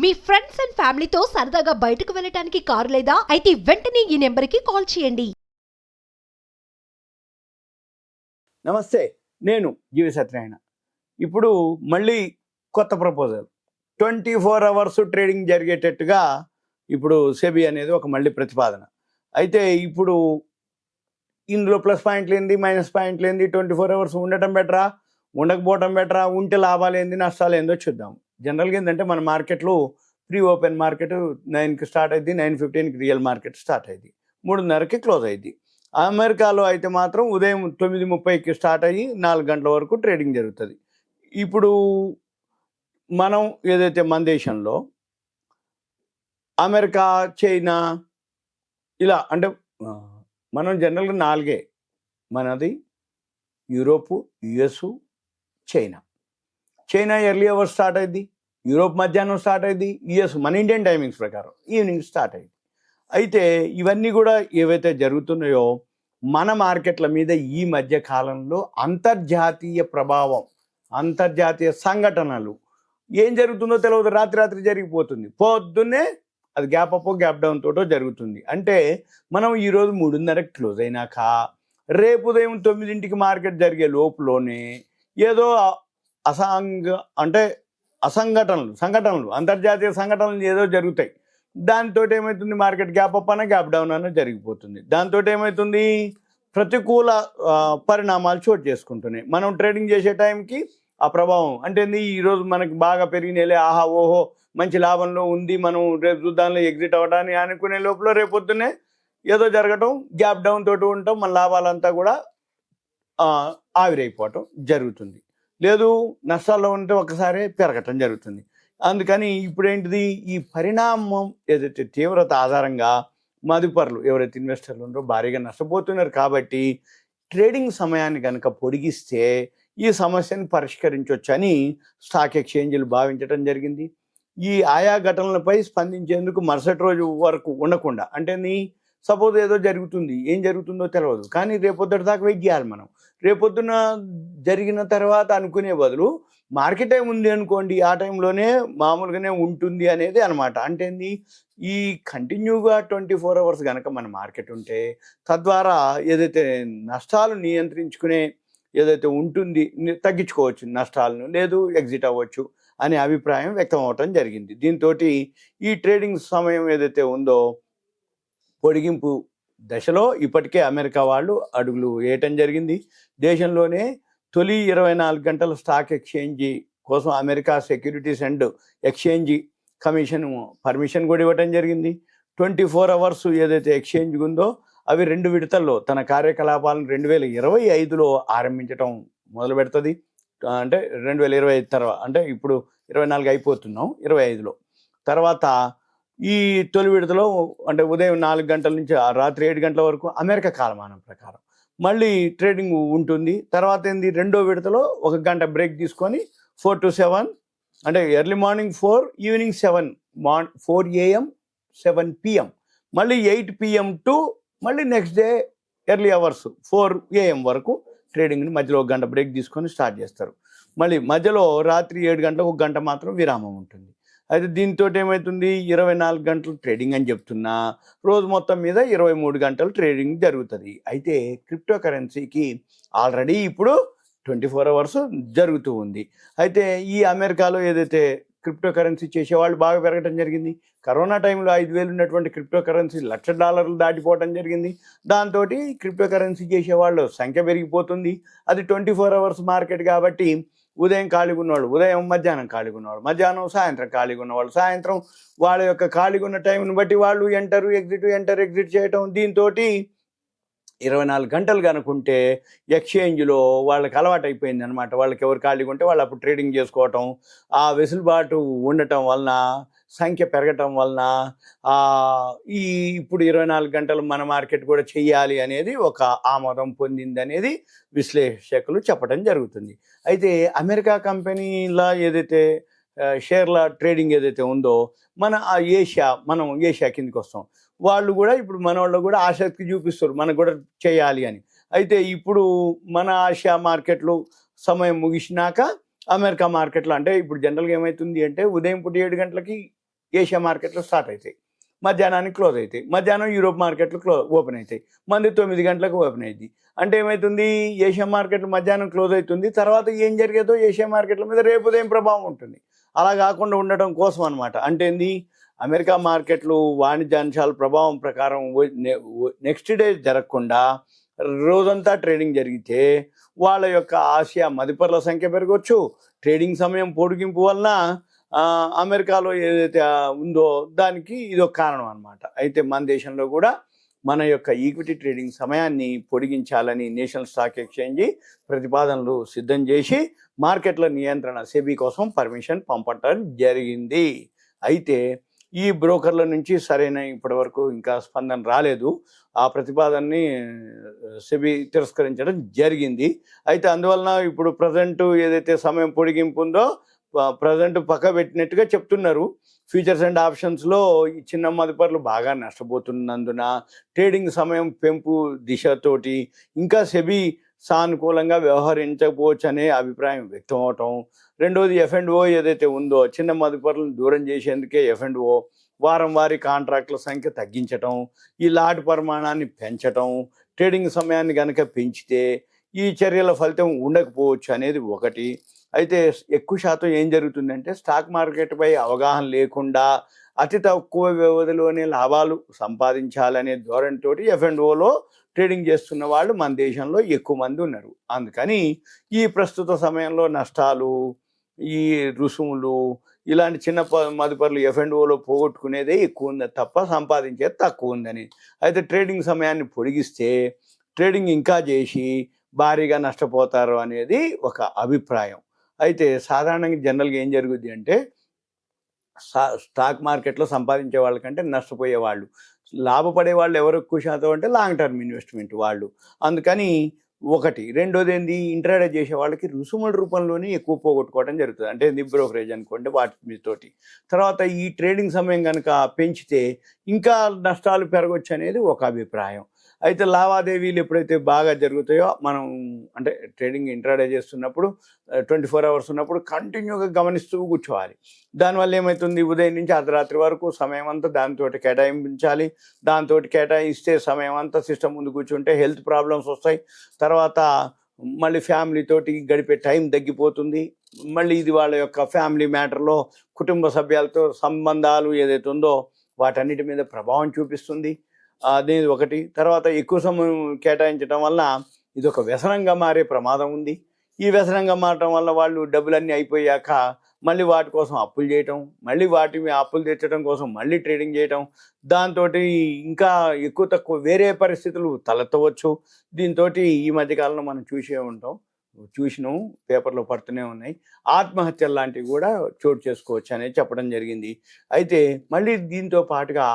Me friends and ఫ్యామిలీతో సరదాగా బయటకు వెళ్ళటానికి కారు లేదా అయితే వెంటనే ఈ నెంబర్కి కాల్ చేయండి. నమస్తే, నేను జీవి సత్యనారాయణ. ఇప్పుడు మళ్ళీ కొత్త ప్రపోజల్ 24 అవర్స్ ట్రేడింగ్ జరిగేటట్టుగా ఇప్పుడు సెబీ అనేది ఒక మళ్ళీ ప్రతిపాదన. అయితే ఇప్పుడు ఇందులో ప్లస్ పాయింట్లు ఏంది, మైనస్ పాయింట్లు ఏంది, 24 అవర్స్ ఉండటం బెటరా, ఉండకపోవటం బెటరా, ఉంటే లాభాలు ఏంది, నష్టాలు ఏందో చూద్దాం. జనరల్గా ఏంటంటే మన మార్కెట్లో ప్రీ ఓపెన్ మార్కెట్ 9కి స్టార్ట్ అయింది, 9:15కి రియల్ మార్కెట్ స్టార్ట్ అయింది, 3:30కి క్లోజ్ అయింది. అమెరికాలో అయితే మాత్రం ఉదయం 9:30కి స్టార్ట్ అయ్యి 4 గంటల వరకు ట్రేడింగ్ జరుగుతుంది. ఇప్పుడు మనం ఏదైతే మన దేశంలో అమెరికా, చైనా ఇలా అంటే మనం జనరల్గా 4 మనది Europe, US, China. China early hours start అయింది, యూరోప్ మధ్యాహ్నం స్టార్ట్ అయింది, యుఎస్ మన ఇండియన్ టైమింగ్స్ ప్రకారం ఈవినింగ్ స్టార్ట్ అయింది. అయితే ఇవన్నీ కూడా ఏవైతే జరుగుతున్నాయో మన మార్కెట్ల మీద ఈ మధ్య కాలంలో అంతర్జాతీయ ప్రభావం, అంతర్జాతీయ సంఘటనలు ఏం జరుగుతుందో తెలియదు. రాత్రి జరిగిపోతుంది, పొద్దున్నే అది గ్యాప్ అప్ గ్యాప్ డౌన్ తోటో జరుగుతుంది. అంటే మనం ఈరోజు 3:30కి క్లోజ్ అయినాక రేపు ఉదయం 9ంటికి మార్కెట్ జరిగే లోపులోనే ఏదో సంఘటనలు అంతర్జాతీయ సంఘటనలు ఏదో జరుగుతాయి. దాంతో ఏమవుతుంది, మార్కెట్ గ్యాప్ అప్ అన్న గ్యాప్ డౌన్ అన్న జరిగిపోతుంది. దాంతో ఏమవుతుంది, ప్రతికూల పరిణామాలు చోటు చేసుకుంటున్నాయి. మనం ట్రేడింగ్ చేసే టైంకి ఆ ప్రభావం అంటే ఈరోజు మనకి బాగా పెరిగినేలే, ఆహా ఓహో మంచి లాభంలో ఉంది, మనం రేపు చూద్దాంలో ఎగ్జిట్ అవ్వడానికి అనుకునే లోపల రేపొద్దునే ఏదో జరగటం, గ్యాప్ డౌన్ తోటి ఉండటం, మన లాభాలంతా కూడా ఆవిరైపోవటం జరుగుతుంది. లేదు నష్టాల్లో ఉంటే ఒకసారి పెరగటం జరుగుతుంది. అందుకని ఇప్పుడు ఏంటిది, ఈ పరిణామం ఏదైతే తీవ్రత ఆధారంగా మదుపరులు ఎవరైతే ఇన్వెస్టర్లు ఉన్నారో భారీగా నష్టపోతున్నారు. కాబట్టి ట్రేడింగ్ సమయాన్ని కనుక పొడిగిస్తే ఈ సమస్యను పరిష్కరించవచ్చని స్టాక్ ఎక్స్చేంజ్లు భావించడం జరిగింది. ఈ ఆయా ఘటనలపై స్పందించేందుకు మరుసటి రోజు వరకు ఉండకుండా, అంటే సపోజ్ ఏదో జరుగుతుంది, ఏం జరుగుతుందో తెలియదు, కానీ రేపొద్దుటి దాకా వెయిట్ చేయాలి మనం. రేపొద్దున జరిగిన తర్వాత అనుకునే బదులు మార్కెట్ ఏముంది అనుకోండి, ఆ టైంలోనే మామూలుగానే ఉంటుంది అనేది అనమాట. అంటే ఈ కంటిన్యూగా 24 అవర్స్ కనుక మన మార్కెట్ ఉంటే తద్వారా ఏదైతే నష్టాలు నియంత్రించుకునే ఏదైతే ఉంటుంది తగ్గించుకోవచ్చు నష్టాలను, లేదు ఎగ్జిట్ అవ్వచ్చు అనే అభిప్రాయం వ్యక్తం అవటం జరిగింది. దీంతో ఈ ట్రేడింగ్ సమయం ఏదైతే ఉందో పొడిగింపు దశలో ఇప్పటికే అమెరికా వాళ్ళు అడుగులు వేయటం జరిగింది. దేశంలోనే తొలి 24 గంటల స్టాక్ ఎక్స్చేంజ్ కోసం America securities and exchange commission permission కూడా ఇవ్వటం జరిగింది. 24 అవర్స్ ఏదైతే ఎక్స్చేంజ్ ఉందో అవి 2 విడతల్లో తన కార్యకలాపాలను 2025లో ఆరంభించడం మొదలు పెడుతుంది. అంటే 2025 తర్వాత, అంటే ఇప్పుడు 24 అయిపోతున్నాం, 25లో తర్వాత ఈ తొలి విడతలో అంటే ఉదయం 4 గంటల నుంచి రాత్రి 7 గంటల వరకు అమెరికా కాలమానం ప్రకారం మళ్ళీ ట్రేడింగ్ ఉంటుంది. తర్వాత రెండో విడతలో 1 గంట బ్రేక్ తీసుకొని 4 to 7, అంటే early morning 4, evening 7, 4 AM 7 PM, మళ్ళీ 8 PM టు మళ్ళీ next day early hours 4 AM వరకు ట్రేడింగ్ని మధ్యలో 1 గంట బ్రేక్ తీసుకొని స్టార్ట్ చేస్తారు. మళ్ళీ మధ్యలో రాత్రి 7 గంటలకు 1 గంట మాత్రం విరామం ఉంటుంది. అయితే దీంతో ఏమవుతుంది, 24 గంటలు ట్రేడింగ్ అని చెప్తున్నా రోజు మొత్తం మీద 23 గంటలు ట్రేడింగ్ జరుగుతుంది. అయితే క్రిప్టో కరెన్సీకి ఆల్రెడీ ఇప్పుడు 24 అవర్స్ జరుగుతూ ఉంది. అయితే ఈ అమెరికాలో ఏదైతే క్రిప్టో కరెన్సీ చేసేవాళ్ళు బాగా పెరగటం జరిగింది. కరోనా టైంలో 5,000 ఉన్నటువంటి క్రిప్టో కరెన్సీ $1,00,000 దాటిపోవటం జరిగింది. దాంతో క్రిప్టో కరెన్సీ చేసేవాళ్ళు సంఖ్య పెరిగిపోతుంది. అది 24 అవర్స్ మార్కెట్ కాబట్టి ఉదయం ఖాళీగా ఉన్నవాళ్ళు ఉదయం, మధ్యాహ్నం ఖాళీగా ఉన్నవాళ్ళు మధ్యాహ్నం, సాయంత్రం ఖాళీగా ఉన్నవాళ్ళు సాయంత్రం, వాళ్ళ యొక్క ఖాళీగా ఉన్న టైంని బట్టి వాళ్ళు ఎంటర్ ఎగ్జిట్ చేయటం. దీంతో 24 గంటలు కనుకుంటే ఎక్స్చేంజ్లో వాళ్ళకి అలవాటు అయిపోయింది అనమాట. వాళ్ళకి ఎవరు ఖాళీగా ఉంటే వాళ్ళు అప్పుడు ట్రేడింగ్ చేసుకోవటం, ఆ వెసులుబాటు ఉండటం వలన, సంఖ్య పెరగటం వలన ఇప్పుడు 24 గంటలు మన మార్కెట్ కూడా చెయ్యాలి అనేది ఒక ఆమోదం పొందింది అనేది విశ్లేషకులు చెప్పడం జరుగుతుంది. అయితే అమెరికా కంపెనీల ఏదైతే షేర్ల ట్రేడింగ్ ఏదైతే ఉందో మనం ఏషియా కిందకి వస్తాం. వాళ్ళు కూడా ఇప్పుడు మన వాళ్ళు కూడా ఆసక్తి చూపిస్తారు మనకు కూడా చేయాలి అని. అయితే ఇప్పుడు మన ఆసియా మార్కెట్లు సమయం ముగిసినాక అమెరికా మార్కెట్లో అంటే ఇప్పుడు జనరల్గా ఏమవుతుంది అంటే ఉదయం పూట 7 గంటలకి ఏషియా మార్కెట్లు స్టార్ట్ అవుతాయి, మధ్యాహ్నానికి క్లోజ్ అవుతాయి. మధ్యాహ్నం యూరోప్ మార్కెట్లు ఓపెన్ అవుతాయి. మంది 9 గంటలకు ఓపెన్ అయింది అంటే ఏమవుతుంది, ఏషియా మార్కెట్లు మధ్యాహ్నం క్లోజ్ అవుతుంది. తర్వాత ఏం జరిగేదో ఏషియా మార్కెట్ల మీద రేపు ఉదయం ప్రభావం ఉంటుంది. అలా కాకుండా ఉండటం కోసం అనమాట. అంటే ఏంది, అమెరికా మార్కెట్లు వాణిజ్యాంశాల ప్రభావం ప్రకారం నెక్స్ట్ డే జరగకుండా రోజంతా ట్రేడింగ్ జరిగితే వాళ్ళ యొక్క ఆసియా మదుపర్ల సంఖ్య పెరగవచ్చు. ట్రేడింగ్ సమయం పొడిగింపు వలన అమెరికాలో ఏదైతే ఉందో దానికి ఇదొక కారణం అనమాట. అయితే మన దేశంలో కూడా మన యొక్క ఈక్విటీ ట్రేడింగ్ సమయాన్ని పొడిగించాలని నేషనల్ స్టాక్ ఎక్స్చేంజ్ ప్రతిపాదనలు సిద్ధం చేసి మార్కెట్ల నియంత్రణ సెబీ కోసం పర్మిషన్ పంపటం జరిగింది. అయితే ఈ బ్రోకర్ల నుంచి సరైన ఇప్పటివరకు ఇంకా స్పందన రాలేదు. ఆ ప్రతిపాదనని సెబీ తిరస్కరించడం జరిగింది. అయితే అందువలన ఇప్పుడు ప్రజెంట్ ఏదైతే సమయం పొడిగింపు ఉందో ప్రజెంట్ పక్క పెట్టినట్టుగా చెప్తున్నారు. ఫ్యూచర్స్ అండ్ ఆప్షన్స్లో ఈ చిన్న మదుపర్లు బాగా నష్టపోతున్నందున ట్రేడింగ్ సమయం పెంపు దిశతోటి ఇంకా సెబీ సానుకూలంగా వ్యవహరించకపోవచ్చు అనే అభిప్రాయం వ్యక్తం అవటం. రెండోది F&O ఏదైతే ఉందో చిన్న మదుపర్లను దూరం చేసేందుకే F&O వారం వారి కాంట్రాక్టుల సంఖ్య తగ్గించటం, ఈ లాట్ పరిమాణాన్ని పెంచటం, ట్రేడింగ్ సమయాన్ని కనుక పెంచితే ఈ చర్యల ఫలితం ఉండకపోవచ్చు అనేది ఒకటి. అయితే ఎక్కువ శాతం ఏం జరుగుతుందంటే స్టాక్ మార్కెట్పై అవగాహన లేకుండా అతి తక్కువ వ్యవధిలోనే లాభాలు సంపాదించాలనే ధోరణితో F&Oలో ట్రేడింగ్ చేస్తున్న వాళ్ళు మన దేశంలో ఎక్కువ మంది ఉన్నారు. అందుకని ఈ ప్రస్తుత సమయంలో నష్టాలు, ఈ రుసుములు, ఇలాంటి చిన్న మదుపర్లు F&Oలో పోగొట్టుకునేదే ఎక్కువ ఉంది తప్ప సంపాదించేది తక్కువ ఉందని. అయితే ట్రేడింగ్ సమయాన్ని పొడిగిస్తే ట్రేడింగ్ ఇంకా చేసి భారీగా నష్టపోతారు అనేది ఒక అభిప్రాయం. అయితే సాధారణంగా జనరల్గా ఏం జరుగుద్ది అంటే స్టాక్ మార్కెట్లో సంపాదించే వాళ్ళకంటే నష్టపోయే వాళ్ళు, లాభపడే వాళ్ళు ఎవరు ఎక్కువ శాతం అంటే లాంగ్ టర్మ్ ఇన్వెస్ట్మెంట్ వాళ్ళు. అందుకని ఒకటి. రెండోది ఏంది, ఇంట్రాడే చేసే వాళ్ళకి రుసుముల రూపంలోనే ఎక్కువ పోగొట్టుకోవడం జరుగుతుంది. అంటే బ్రోకరేజ్ అనుకోండి వాటి మీతోటి. తర్వాత ఈ ట్రేడింగ్ సమయం కనుక పెంచితే ఇంకా నష్టాలు పెరగవచ్చు అనేది ఒక అభిప్రాయం. అయితే లావాదేవీలు ఎప్పుడైతే బాగా జరుగుతాయో మనం అంటే ట్రేడింగ్ ఇంట్రాడే చేస్తున్నప్పుడు 24 అవర్స్ ఉన్నప్పుడు కంటిన్యూగా గమనిస్తూ కూర్చోవాలి. దానివల్ల ఏమవుతుంది, ఉదయం నుంచి అర్ధరాత్రి వరకు సమయం అంతా దాంతో కేటాయించాలి. దాంతో కేటాయిస్తే సమయం అంతా సిస్టమ్ ముందు కూర్చుంటే హెల్త్ ప్రాబ్లమ్స్ వస్తాయి. తర్వాత మళ్ళీ ఫ్యామిలీతోటి గడిపే టైం తగ్గిపోతుంది. మళ్ళీ ఇది వాళ్ళ యొక్క ఫ్యామిలీ మ్యాటర్లో కుటుంబ సభ్యులతో సంబంధాలు ఏదైతే ఉందో వాటన్నిటి మీద ప్రభావం చూపిస్తుంది. అనేది ఒకటి. తర్వాత ఎక్కువ సమయం కేటాయించడం వల్ల ఇది ఒక వ్యసనంగా మారే ప్రమాదం ఉంది. ఈ వ్యసనంగా మారటం వల్ల వాళ్ళు డబ్బులన్నీ అయిపోయాక మళ్ళీ వాటి కోసం అప్పులు చేయటం, మళ్ళీ వాటి అప్పులు తెచ్చడం కోసం మళ్ళీ ట్రేడింగ్ చేయటం, దాంతో ఇంకా ఎక్కువ తక్కువ వేరే పరిస్థితులు తలెత్తవచ్చు. దీంతో ఈ మధ్యకాలంలో మనం చూసినాం, పేపర్లో పడుతూనే ఉన్నాయి, ఆత్మహత్యలు లాంటివి కూడా చోటు చేసుకోవచ్చు అనేది చెప్పడం జరిగింది. అయితే మళ్ళీ దీంతో పాటుగా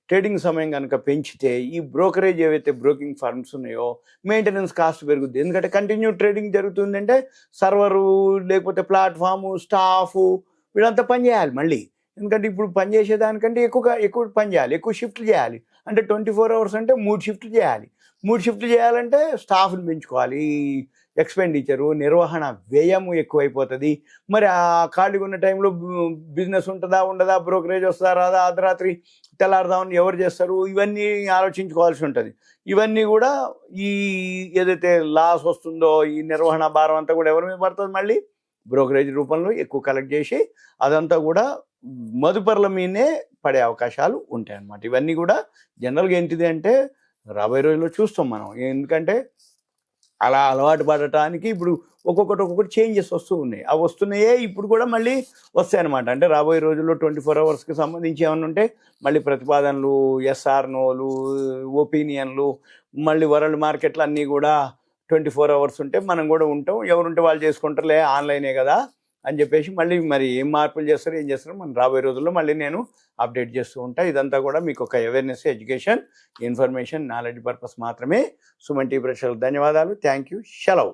ట్రేడింగ్ సమయం కనుక పెంచితే ఈ బ్రోకరేజ్ ఏవైతే బ్రోకింగ్ ఫర్మ్స్ ఉన్నాయో మెయింటెనెన్స్ కాస్ట్ పెరుగుద్ది. ఎందుకంటే కంటిన్యూ ట్రేడింగ్ జరుగుతుందంటే సర్వరు లేకపోతే ప్లాట్ఫాము స్టాఫు వీళ్ళంతా పని చేయాలి మళ్ళీ. ఎందుకంటే ఇప్పుడు పని చేసేదానికంటే ఎక్కువ పని చేయాలి, ఎక్కువ షిఫ్ట్లు చేయాలి. అంటే 24 అవర్స్ అంటే 3 షిఫ్ట్లు చేయాలి. 3 షిఫ్ట్లు చేయాలంటే స్టాఫ్ని పెంచుకోవాలి, ఎక్స్పెండిచరు నిర్వహణ వ్యయము ఎక్కువైపోతుంది. మరి ఆ ఖాళీగా ఉన్న టైంలో బిజినెస్ ఉంటుందా ఉండదా, బ్రోకరేజ్ వస్తుందా రాదా, అర్ధరాత్రి తెల్లారుదామని ఎవరు చేస్తారు, ఇవన్నీ ఆలోచించుకోవాల్సి ఉంటుంది. ఇవన్నీ కూడా ఈ ఏదైతే లాస్ వస్తుందో ఈ నిర్వహణ భారం అంతా కూడా ఎవరి మీద పడుతుంది, మళ్ళీ బ్రోకరేజ్ రూపంలో ఎక్కువ కలెక్ట్ చేసి అదంతా కూడా మదుపర్ల మీదనే పడే అవకాశాలు ఉంటాయి అన్నమాట. ఇవన్నీ కూడా జనరల్గా ఏంటిది అంటే రాబోయే రోజుల్లో చూస్తాం మనం. ఎందుకంటే అలా అలవాటు పడటానికి ఇప్పుడు ఒక్కొక్కటి చేంజెస్ వస్తూ ఉన్నాయి. అవి వస్తున్నాయే ఇప్పుడు కూడా మళ్ళీ వస్తాయి అన్నమాట. అంటే రాబోయే రోజుల్లో 24 అవర్స్కి సంబంధించి ఏమైనా ఉంటే మళ్ళీ ప్రతిపాదనలు, SR నోలు, ఒపీనియన్లు, మళ్ళీ వరల్డ్ మార్కెట్లు అన్నీ కూడా 24 అవర్స్ ఉంటే మనం కూడా ఉంటాం. ఎవరుంటే వాళ్ళు చేసుకుంటారులే, ఆన్లైనే కదా అని చెప్పేసి మళ్ళీ మరి ఏం మార్పులు చేస్తారో ఏం చేస్తారో మనం రాబోయే రోజుల్లో మళ్ళీ నేను అప్డేట్ చేస్తూ ఉంటా. ఇదంతా కూడా మీకు ఒక awareness, education, information, knowledge purpose మాత్రమే. సుమన్ టీవీ ప్రేక్షకులకు ధన్యవాదాలు. Thank you. సెలవు.